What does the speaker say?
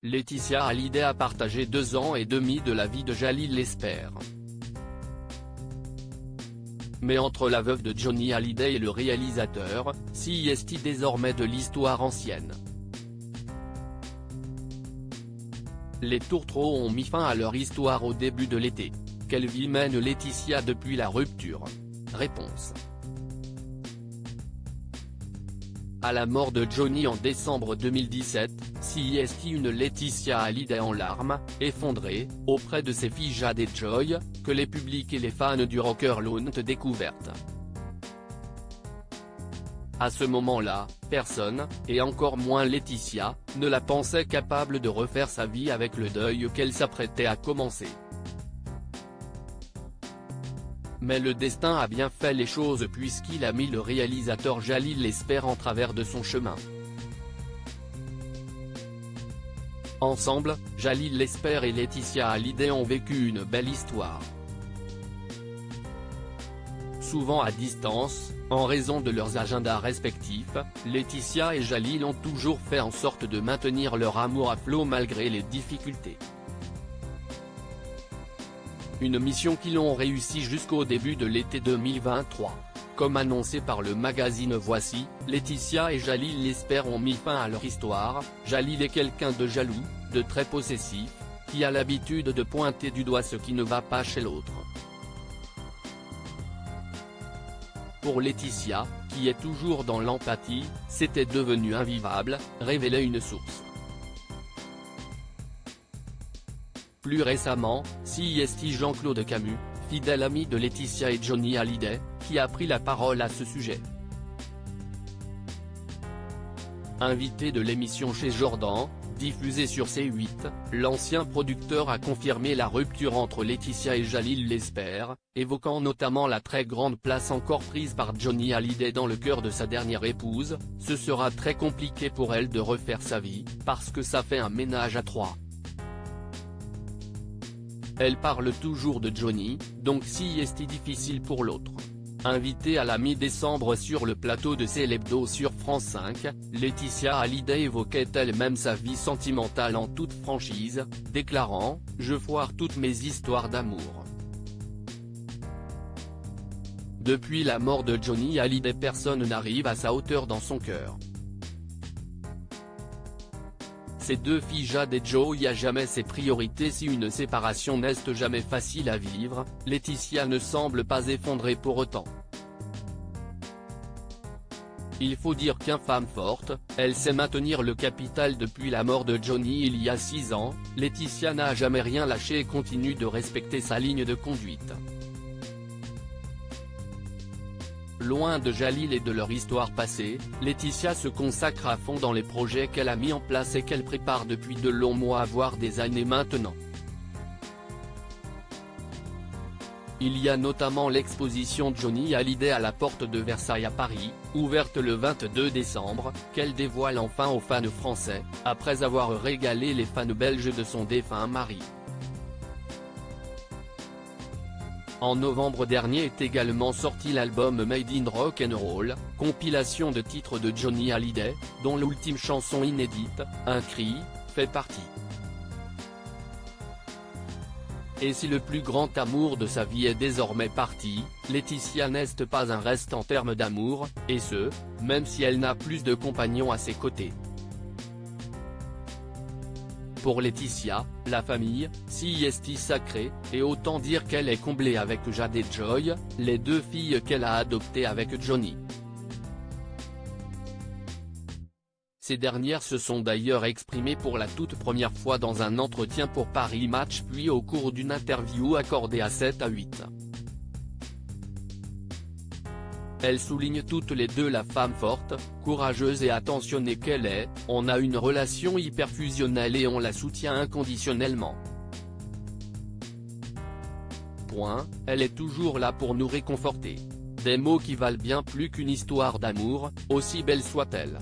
Laetitia Hallyday a partagé 2 ans et demi de la vie de Jalil Lesper. Mais entre la veuve de Johnny Hallyday et le réalisateur, qu'y est-il désormais de l'histoire ancienne? Les tourtereaux ont mis fin à leur histoire au début de l'été. Quelle vie mène Laetitia depuis la rupture? Réponse. À la mort de Johnny en décembre 2017, qu'y est-il une Laetitia Hallyday en larmes, effondrée, auprès de ses filles Jade et Joy, que les publics et les fans du rocker l'ont découverte. À ce moment-là, personne, et encore moins Laetitia, ne la pensait capable de refaire sa vie avec le deuil qu'elle s'apprêtait à commencer. Mais le destin a bien fait les choses puisqu'il a mis le réalisateur Jalil Lesper en travers de son chemin. Ensemble, Jalil Lesper et Laetitia Hallyday ont vécu une belle histoire. Souvent à distance, en raison de leurs agendas respectifs, Laetitia et Jalil ont toujours fait en sorte de maintenir leur amour à flot malgré les difficultés. Une mission qu'ils ont réussi jusqu'au début de l'été 2023. Comme annoncé par le magazine Voici, Laetitia et Jalil Lesper ont mis fin à leur histoire. Jalil est quelqu'un de jaloux, de très possessif, qui a l'habitude de pointer du doigt ce qui ne va pas chez l'autre. Pour Laetitia, qui est toujours dans l'empathie, c'était devenu invivable, révélait une source. Plus récemment, qu'y est-il Jean-Claude Camus, fidèle ami de Laetitia et Johnny Hallyday, qui a pris la parole à ce sujet. Invité de l'émission Chez Jordan, diffusée sur C8, l'ancien producteur a confirmé la rupture entre Laetitia et Jalil Lesper, évoquant notamment la très grande place encore prise par Johnny Hallyday dans le cœur de sa dernière épouse. Ce sera très compliqué pour elle de refaire sa vie, parce que ça fait un ménage à 3. Elle parle toujours de Johnny, donc qu'y est-il difficile pour l'autre? Invitée à la mi-décembre sur le plateau de C'est l'Hebdo sur France 5, Laetitia Hallyday évoquait elle-même sa vie sentimentale en toute franchise, déclarant « Je foire toutes mes histoires d'amour ». Depuis la mort de Johnny Hallyday, personne n'arrive à sa hauteur dans son cœur. Ses 2 filles Jade et Joy a jamais ses priorités. Si une séparation n'est jamais facile à vivre, Laetitia ne semble pas effondrée pour autant. Il faut dire qu'une femme forte, elle sait maintenir le capital depuis la mort de Johnny il y a 6 ans, Laetitia n'a jamais rien lâché et continue de respecter sa ligne de conduite. Loin de Jalil et de leur histoire passée, Laetitia se consacre à fond dans les projets qu'elle a mis en place et qu'elle prépare depuis de longs mois voire des années maintenant. Il y a notamment l'exposition Johnny Hallyday à la porte de Versailles à Paris, ouverte le 22 décembre, qu'elle dévoile enfin aux fans français, après avoir régalé les fans belges de son défunt mari. En novembre dernier est également sorti l'album Made in Rock and Roll, compilation de titres de Johnny Hallyday, dont l'ultime chanson inédite, Un cri, fait partie. Et si le plus grand amour de sa vie est désormais parti, Laetitia n'est pas un reste en termes d'amour, et ce, même si elle n'a plus de compagnons à ses côtés. Pour Laetitia, la famille, qu'y est-il sacré, et autant dire qu'elle est comblée avec Jade et Joy, les 2 filles qu'elle a adoptées avec Johnny. Ces dernières se sont d'ailleurs exprimées pour la toute première fois dans un entretien pour Paris Match puis au cours d'une interview accordée à 7 à 8. Elles soulignent toutes les 2 la femme forte, courageuse et attentionnée qu'elle est. On a une relation hyper fusionnelle et on la soutient inconditionnellement. Elle est toujours là pour nous réconforter. Des mots qui valent bien plus qu'une histoire d'amour, aussi belle soit-elle.